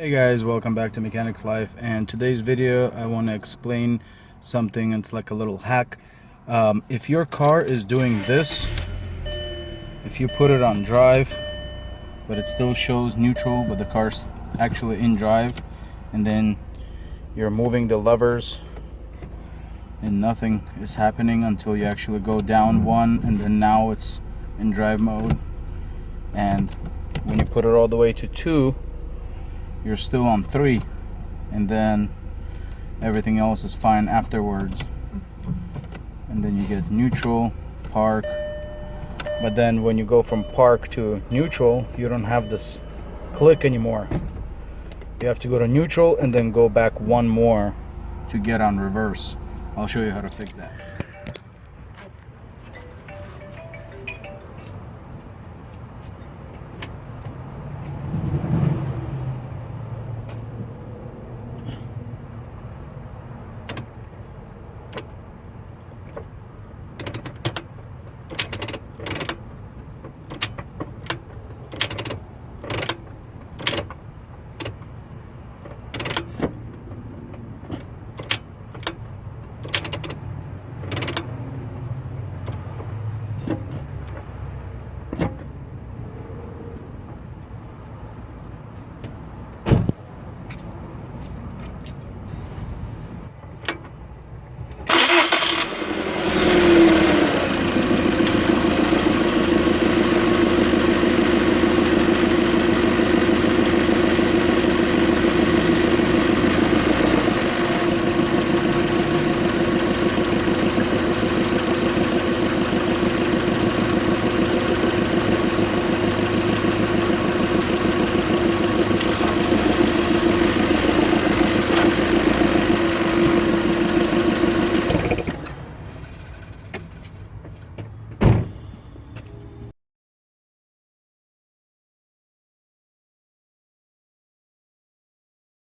Hey guys, welcome back to Mechanics Life, and today's video I want to explain something. It's like a little hack. If your car is doing this, if you put it on drive but it still shows neutral but the car's actually in drive, and then you're moving the levers and nothing is happening until you actually go down one, and then now it's in drive mode, and when you put it all the way to 2 you're still on 3, and then everything else is fine afterwards, and then you get neutral, park. But then when you go from park to neutral, you don't have this click anymore. You have to go to neutral and then go back one more to get on reverse. I'll show you how to fix that.